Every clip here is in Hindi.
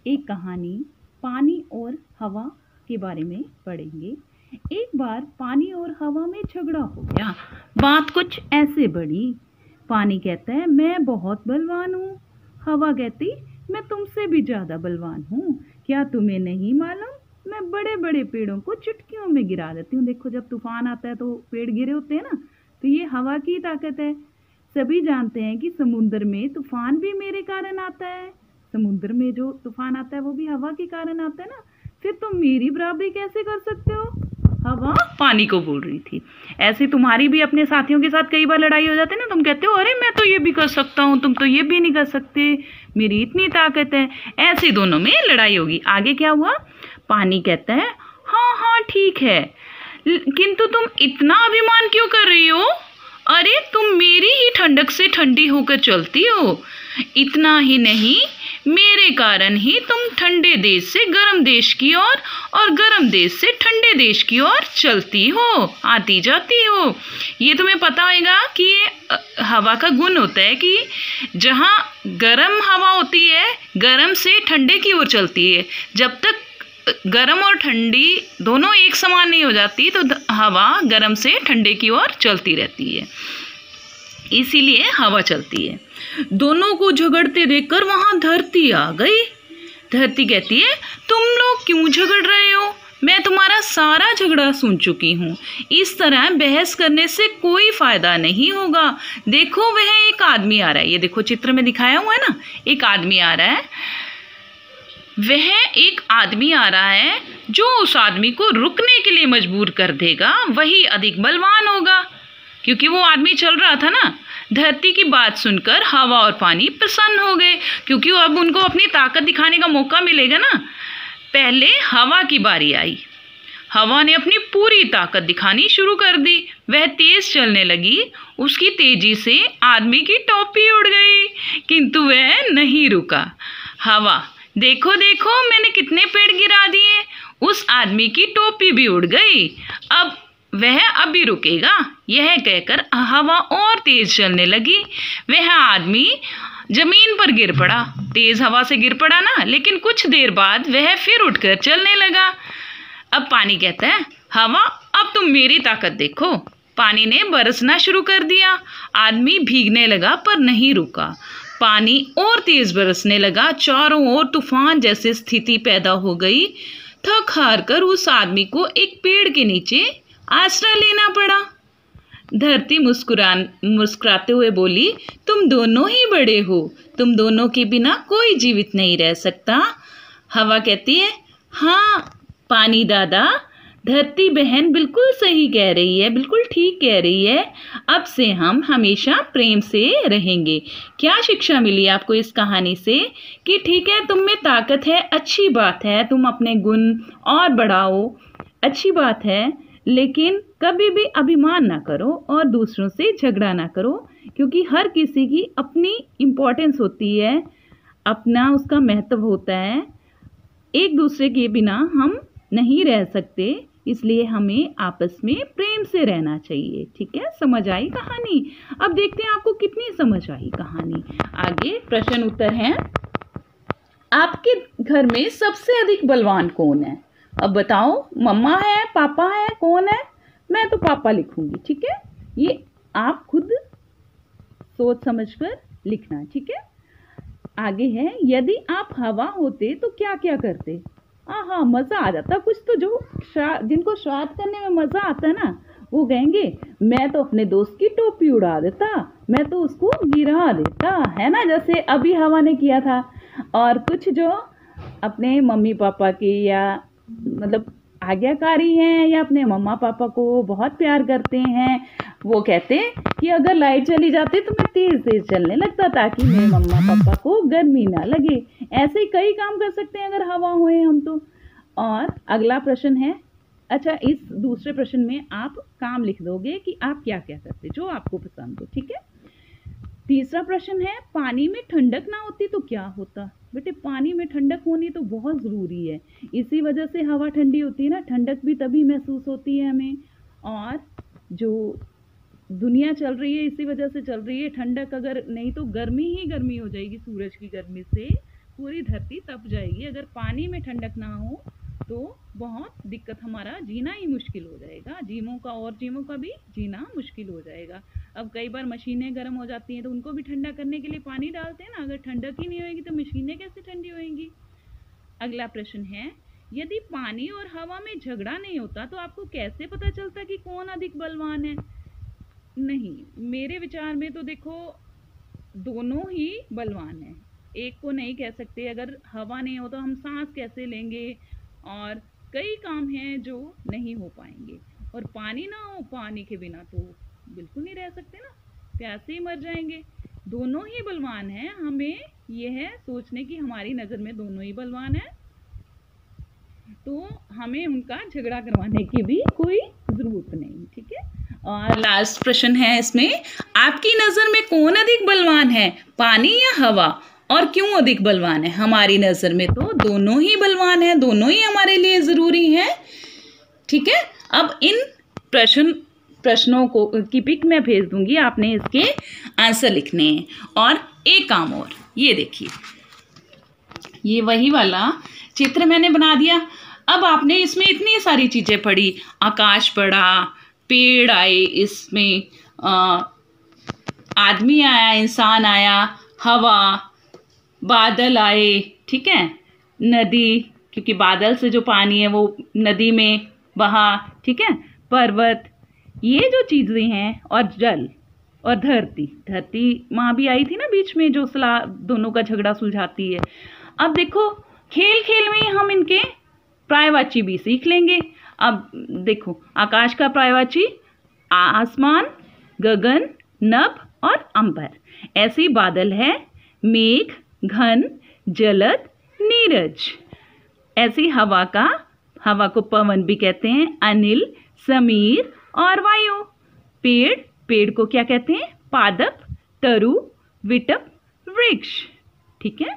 एक कहानी पानी और हवा के बारे में पढ़ेंगे। एक बार पानी और हवा में झगड़ा हो गया। बात कुछ ऐसे बढ़ी। पानी कहता है मैं बहुत बलवान हूँ। हवा कहती मैं तुमसे भी ज़्यादा बलवान हूँ। क्या तुम्हें नहीं मालूम मैं बड़े बड़े पेड़ों को चुटकियों में गिरा देती हूँ। देखो जब तूफान आता है तो पेड़ गिरे होते हैं ना, तो ये हवा की ताकत है। सभी जानते हैं कि समुद्र में तूफान भी मेरे कारण आता है। समुद्र में जो तूफान आता है वो भी हवा के कारण आता है ना। फिर तुम मेरी बराबरी कैसे कर सकते हो? हवा पानी को बोल रही थी। ऐसे तुम्हारी भी अपने साथियों के साथ कई बार लड़ाई हो जाती है ना। तुम कहते हो अरे मैं तो ये भी कर सकता हूँ, तुम तो ये भी नहीं कर सकते, मेरी इतनी ताकत है। ऐसे दोनों में लड़ाई होगी। आगे क्या हुआ? पानी कहता है हाँ हाँ ठीक है, किंतु तुम इतना अभिमान क्यों कर रही हो? अरे तुम मेरी ही ठंडक से ठंडी होकर चलती हो। इतना ही नहीं, मेरे कारण ही तुम ठंडे देश से गर्म देश की ओर और गर्म देश से ठंडे देश की ओर चलती हो, आती जाती हो। ये तुम्हें पता होगा कि ये हवा का गुण होता है कि जहाँ गर्म हवा होती है गर्म से ठंडे की ओर चलती है। जब तक गर्म और ठंडी दोनों एक समान नहीं हो जाती तो हवा गर्म से ठंडे की ओर चलती रहती है, इसीलिए हवा चलती है। दोनों को झगड़ते देखकर वहां धरती आ गई। धरती कहती है तुम लोग क्यों झगड़ रहे हो? मैं तुम्हारा सारा झगड़ा सुन चुकी हूँ। इस तरह बहस करने से कोई फायदा नहीं होगा। देखो वह एक आदमी आ रहा है। ये देखो चित्र में दिखाया हुआ है ना, एक आदमी आ रहा है। वह एक आदमी आ रहा है जो उस आदमी को रुकने के लिए मजबूर कर देगा वही अधिक बलवान होगा, क्योंकि वो आदमी चल रहा था ना। धरती की बात सुनकर हवा और पानी प्रसन्न हो गए, क्योंकि अब उनको अपनी ताकत दिखाने का मौका मिलेगा ना। पहले हवा की बारी आई। हवा ने अपनी पूरी ताकत दिखानी शुरू कर दी। वह तेज चलने लगी। उसकी तेजी से आदमी की टोपी उड़ गई, किंतु वह नहीं रुका। हवा देखो देखो मैंने कितने पेड़ गिरा दिए। उस आदमी की टोपी भी उड़ गई। अब वह अभी रुकेगा। यह कहकर हवा और तेज चलने लगी। वह आदमी जमीन पर गिर पड़ा। तेज हवा से गिर पड़ा ना, लेकिन कुछ देर बाद वह फिर उठकर चलने लगा। अब पानी कहता है हवा अब तुम मेरी ताकत देखो। पानी ने बरसना शुरू कर दिया। आदमी भीगने लगा पर नहीं रुका। पानी और तेज बरसने लगा। चारों ओर तूफान जैसी स्थिति पैदा हो गई। थक हार कर उस आदमी को एक पेड़ के नीचे आश्रय लेना पड़ा। धरती मुस्कुराते हुए बोली तुम दोनों ही बड़े हो, तुम दोनों के बिना कोई जीवित नहीं रह सकता। हवा कहती है हाँ पानी दादा, धरती बहन बिल्कुल सही कह रही है, बिल्कुल ठीक कह रही है। अब से हम हमेशा प्रेम से रहेंगे। क्या शिक्षा मिली आपको इस कहानी से? कि ठीक है तुम में ताकत है, अच्छी बात है, तुम अपने गुण और बढ़ाओ, अच्छी बात है, लेकिन कभी भी अभिमान ना करो और दूसरों से झगड़ा ना करो, क्योंकि हर किसी की अपनी इम्पोर्टेंस होती है, अपना उसका महत्व होता है। एक दूसरे के बिना हम नहीं रह सकते, इसलिए हमें आपस में प्रेम से रहना चाहिए। ठीक है, समझ आई कहानी? अब देखते हैं आपको कितनी समझ आई कहानी। आगे प्रश्न उत्तर हैं। आपके घर में सबसे अधिक बलवान कौन है? अब बताओ, मम्मा है, पापा है, कौन है? मैं तो पापा लिखूंगी। ठीक है, ये आप खुद सोच समझकर लिखना। ठीक है, आगे है यदि आप हवा होते तो क्या क्या करते? हाँ मज़ा आ जाता कुछ तो। जो जिनको श्राद्ध करने में मज़ा आता है ना, वो कहेंगे मैं तो अपने दोस्त की टोपी उड़ा देता, मैं तो उसको गिरा देता, है ना, जैसे अभी हवा ने किया था। और कुछ जो अपने मम्मी पापा की या मतलब आज्ञाकारी हैं या अपने मम्मा पापा को बहुत प्यार करते हैं, वो कहते हैं कि अगर लाइट चली जाती तो मैं तेज तेज चलने लगता ताकि मेरे मम्मा पापा को गर्मी ना लगे। ऐसे कई काम कर सकते हैं अगर हवा हुए हम तो। और अगला प्रश्न है, अच्छा इस दूसरे प्रश्न में आप काम लिख दोगे कि आप क्या क्या करते जो आपको पसंद हो। ठीक है, तीसरा प्रश्न है पानी में ठंडक ना होती तो क्या होता? बेटे पानी में ठंडक होनी तो बहुत ज़रूरी है, इसी वजह से हवा ठंडी होती है ना, ठंडक भी तभी महसूस होती है हमें। और जो दुनिया चल रही है इसी वजह से चल रही है। ठंडक अगर नहीं तो गर्मी ही गर्मी हो जाएगी सूरज की गर्मी से, पूरी धरती तप जाएगी। अगर पानी में ठंडक ना हो तो बहुत दिक्कत, हमारा जीना ही मुश्किल हो जाएगा, जीवों का भी जीना मुश्किल हो जाएगा। अब कई बार मशीनें गर्म हो जाती हैं तो उनको भी ठंडा करने के लिए पानी डालते हैं ना, अगर ठंडक ही नहीं होगी तो मशीनें कैसे ठंडी होंगी। अगला प्रश्न है, यदि पानी और हवा में झगड़ा नहीं होता तो आपको कैसे पता चलता कि कौन अधिक बलवान है? नहीं, मेरे विचार में तो देखो दोनों ही बलवान हैं, एक को नहीं कह सकते। अगर हवा नहीं हो तो हम सांस कैसे लेंगे, और कई काम हैं जो नहीं हो पाएंगे। और पानी ना हो, पानी के बिना तो बिल्कुल नहीं रह सकते ना, प्यासे ही मर जाएंगे। दोनों ही बलवान हैं, हमें यह सोचने की हमारी नज़र में दोनों ही बलवान हैं, तो हमें उनका झगड़ा करवाने की भी कोई ज़रूरत नहीं। ठीक है, और लास्ट प्रश्न है इसमें, आपकी नज़र में कौन अधिक बलवान है, पानी या हवा, और क्यों अधिक बलवान है? हमारी नज़र में तो दोनों ही बलवान हैं, दोनों ही हमारे लिए ज़रूरी हैं। ठीक है, अब इन प्रश्नों को की पिक मैं भेज दूंगी, आपने इसके आंसर लिखने हैं। और एक काम और, ये देखिए, ये वही वाला चित्र मैंने बना दिया। अब आपने इसमें इतनी सारी चीज़ें पढ़ी, आकाश पढ़ा, पेड़ आए, इसमें आदमी आया, इंसान आया, हवा, बादल आए, ठीक है, नदी, क्योंकि बादल से जो पानी है वो नदी में बहा, ठीक है, पर्वत, ये जो चीज़ें हैं, और जल और धरती माँ भी आई थी ना बीच में, जो दोनों का झगड़ा सुलझाती है। अब देखो, खेल खेल में ही हम इनके पर्यायवाची भी सीख लेंगे। अब देखो, आकाश का पर्यायवाची आसमान, गगन, नभ और अंबर। ऐसे ही बादल है मेघ, घन, जलद, नीरज। ऐसी हवा को पवन भी कहते हैं, अनिल, समीर और वायु। पेड़ को क्या कहते हैं? पादप, तरु, विटप, वृक्ष। ठीक है,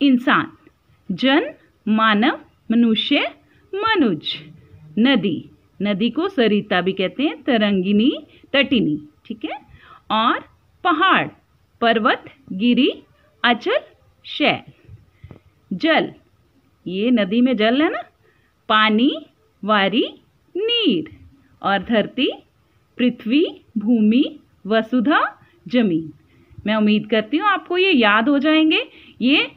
इंसान, जन, मानव, मनुष्य, मनुज। नदी को सरिता भी कहते हैं, तरंगिनी, तटिनी। ठीक है, और पहाड़, पर्वत, गिरी, अचल, शैल। जल, ये नदी में जल है ना, पानी, वारी, नीर। और धरती, पृथ्वी, भूमि, वसुधा, जमीन। मैं उम्मीद करती हूँ आपको ये याद हो जाएंगे। ये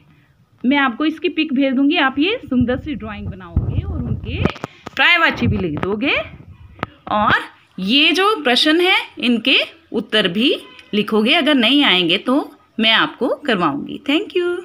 मैं आपको इसकी पिक भेज दूंगी, आप ये सुंदर सी ड्राइंग बनाओगे और उनके पर्यायवाची भी लिख दोगे, और ये जो प्रश्न है इनके उत्तर भी लिखोगे। अगर नहीं आएंगे तो मैं आपको करवाऊंगी। Thank you.